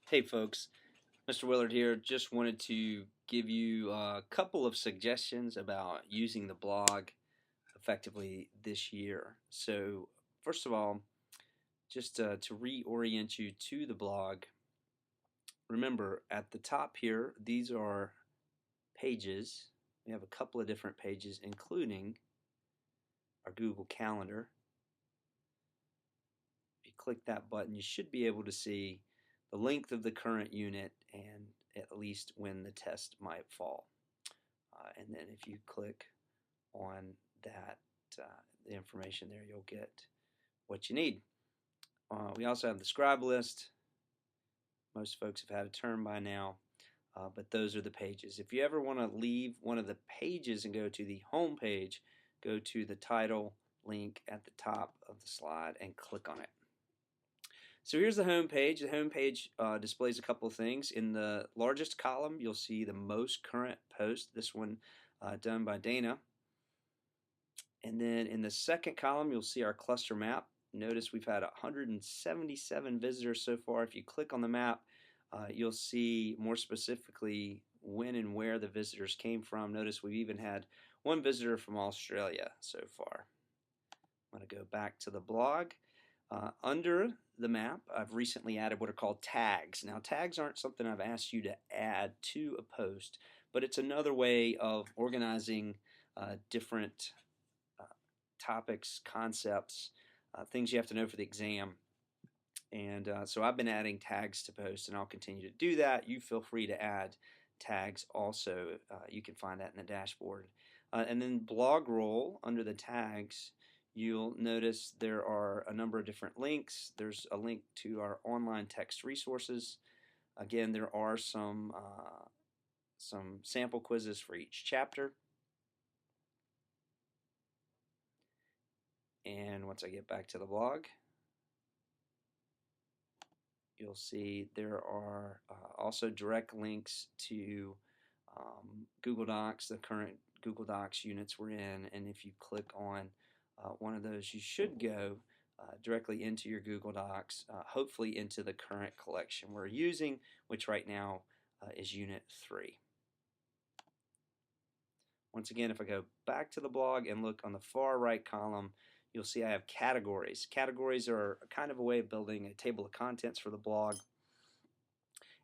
Hey folks, Mr. Willard here. Just wanted to give you a couple of suggestions about using the blog effectively this year. So first of all, just to reorient you to the blog, remember at the top here, these are pages. We have a couple of different pages, including our Google Calendar. If you click that button, you should be able to see the length of the current unit and at least when the test might fall. And then if you click on that, the information there, you'll get what you need. We also have the scribe list. Most folks have had a term by now, but those are the pages. If you ever want to leave one of the pages and go to the home page, go to the title link at the top of the slide and click on it. So here's the home page. The home page displays a couple of things. In the largest column, you'll see the most current post, this one done by Dana. And then in the second column, you'll see our cluster map. Notice we've had 177 visitors so far. If you click on the map, you'll see more specifically when and where the visitors came from. Notice we've even had one visitor from Australia so far. I'm going to go back to the blog. Under the map, I've recently added what are called tags. Now, tags aren't something I've asked you to add to a post, but it's another way of organizing different topics, concepts, things you have to know for the exam. And so I've been adding tags to posts, and I'll continue to do that. You feel free to add tags also. You can find that in the dashboard. And then blog roll under the tags, you'll notice there are a number of different links. There's a link to our online text resources. Again, there are some sample quizzes for each chapter. And once I get back to the blog, you'll see there are also direct links to Google Docs, the current Google Docs units we're in, and if you click on one of those, you should go directly into your Google Docs, hopefully into the current collection we're using, which right now is Unit 3. Once again, if I go back to the blog and look on the far right column, you'll see I have categories. Categories are kind of a way of building a table of contents for the blog.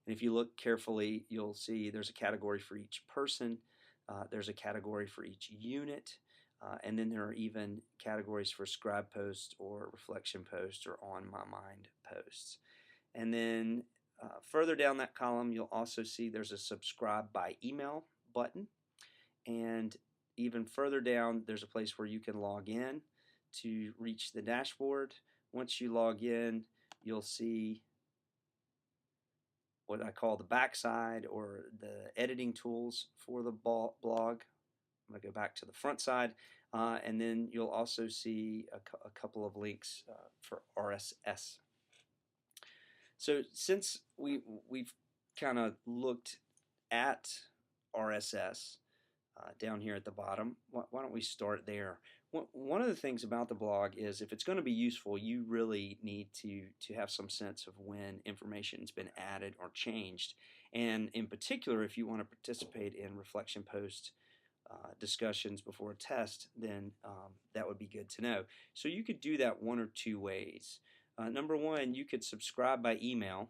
And if you look carefully, you'll see there's a category for each person, there's a category for each unit, and then there are even categories for scribe posts or reflection posts or on my mind posts. And then further down that column, you'll also see there's a subscribe by email button. And even further down, there's a place where you can log in to reach the dashboard. Once you log in, you'll see what I call the backside or the editing tools for the blog. I'm going to go back to the front side, and then you'll also see a couple of links for RSS. So since we've kind of looked at RSS down here at the bottom, why don't we start there? One of the things about the blog is if it's going to be useful, you really need to have some sense of when information's been added or changed. And in particular, if you want to participate in reflection post discussions before a test, then that would be good to know. So you could do that one or two ways. Number one, you could subscribe by email.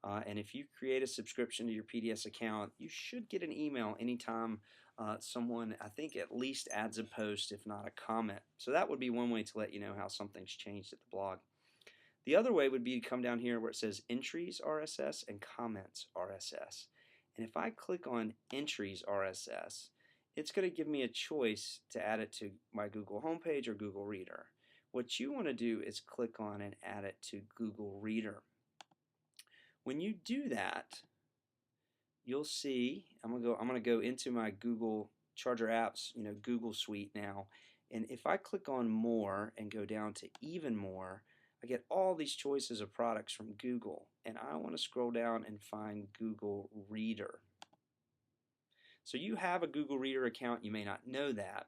And if you create a subscription to your PDS account, you should get an email anytime someone, I think, at least adds a post, if not a comment. So that would be one way to let you know how something's changed at the blog. The other way would be to come down here where it says Entries RSS and Comments RSS. And if I click on Entries RSS, it's going to give me a choice to add it to my Google homepage or Google Reader. What you want to do is click on and add it to Google Reader. When you do that, you'll see I'm gonna go into my Google Charger Apps, Google Suite now, and if I click on More and go down to Even More, I get all these choices of products from Google, and I want to scroll down and find Google Reader. So you have a Google Reader account, you may not know that,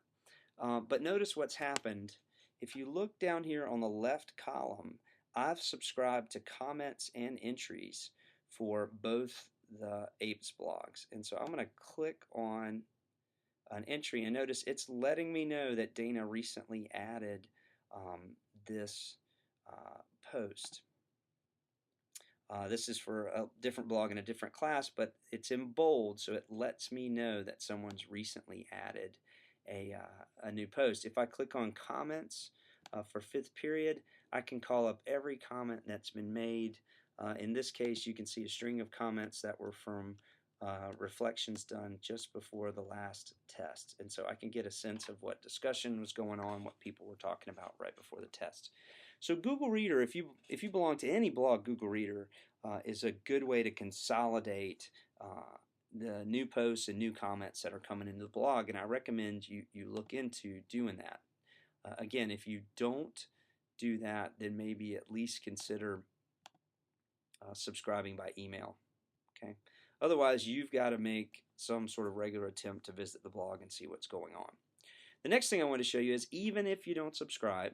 but notice what's happened. If you look down here on the left column, I've subscribed to comments and entries for both the APES blogs. And so I'm going to click on an entry, and notice it's letting me know that Dana recently added this post. This is for a different blog in a different class, but it's in bold, so it lets me know that someone's recently added a new post. If I click on comments for 5th period, I can call up every comment that's been made. In this case, you can see a string of comments that were from reflections done just before the last test. And so I can get a sense of what discussion was going on, what people were talking about right before the test. So Google Reader, if you belong to any blog, Google Reader is a good way to consolidate the new posts and new comments that are coming into the blog, and I recommend you look into doing that. Again, if you don't do that, then maybe at least consider subscribing by email. Okay. Otherwise, you've got to make some sort of regular attempt to visit the blog and see what's going on. The next thing I want to show you is, even if you don't subscribe,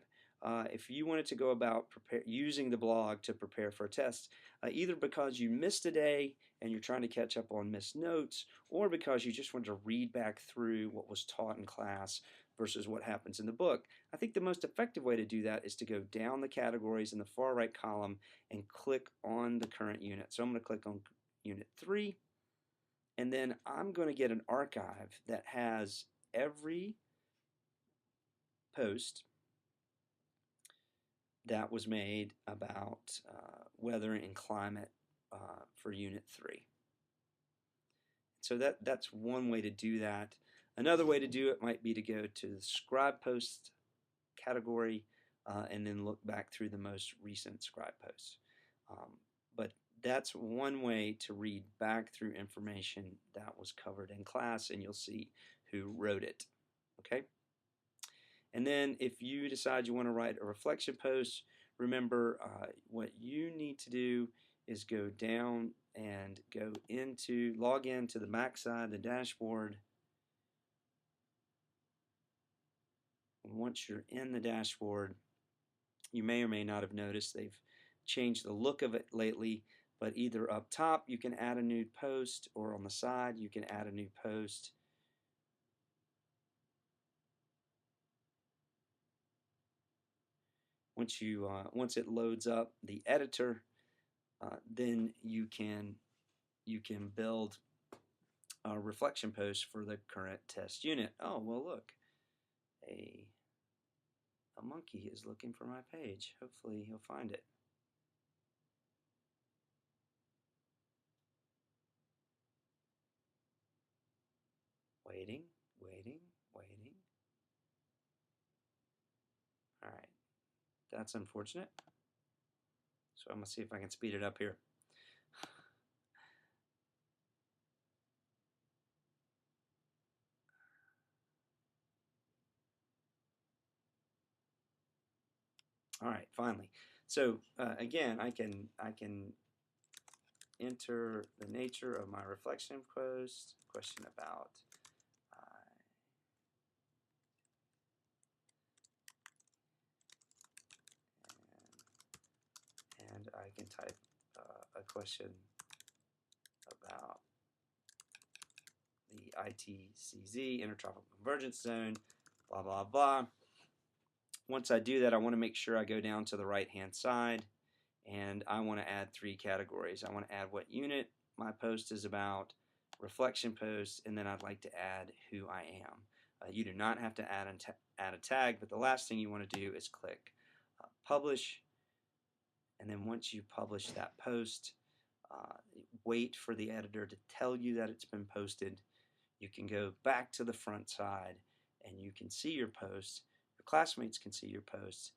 if you wanted to go about using the blog to prepare for a test, either because you missed a day and you're trying to catch up on missed notes, or because you just want to read back through what was taught in class versus what happens in the book, I think the most effective way to do that is to go down the categories in the far right column and click on the current unit. So I'm going to click on Unit 3, and then I'm going to get an archive that has every post that was made about weather and climate for Unit 3. So that's one way to do that. Another way to do it might be to go to the Scribe Post category and then look back through the most recent Scribe posts. But that's one way to read back through information that was covered in class, and you'll see who wrote it. Okay? And then if you decide you want to write a reflection post, remember what you need to do is go down and log into the back side of the dashboard. And once you're in the dashboard, you may or may not have noticed they've changed the look of it lately, but either up top you can add a new post, or on the side you can add a new post. Once it loads up the editor, then you can build a reflection post for the current test unit. Oh, well, look, a monkey is looking for my page. Hopefully he'll find it. Waiting, waiting, waiting. All right, that's unfortunate. So I'm going to see if I can speed it up here. All right, finally. So again, I can enter the nature of my reflection post, question about and I can type a question about the ITCZ, Intertropical Convergence Zone, blah, blah, blah. Once I do that, I want to make sure I go down to the right-hand side, and I want to add 3 categories. I want to add what unit my post is about, reflection post, and then I'd like to add who I am. You do not have to add a tag, but the last thing you want to do is click publish, and then once you publish that post, wait for the editor to tell you that it's been posted. You can go back to the front side and you can see your post. Your classmates can see your posts,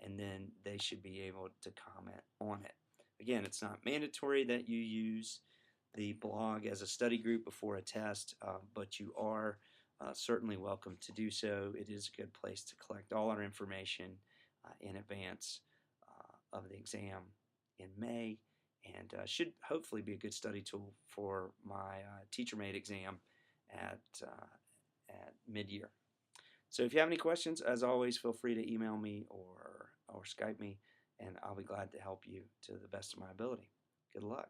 and then they should be able to comment on it. Again, it's not mandatory that you use the blog as a study group before a test, but you are certainly welcome to do so. It is a good place to collect all our information in advance of the exam in May, and should hopefully be a good study tool for my teacher-made exam at mid-year. So if you have any questions, as always, feel free to email me or Skype me, and I'll be glad to help you to the best of my ability. Good luck.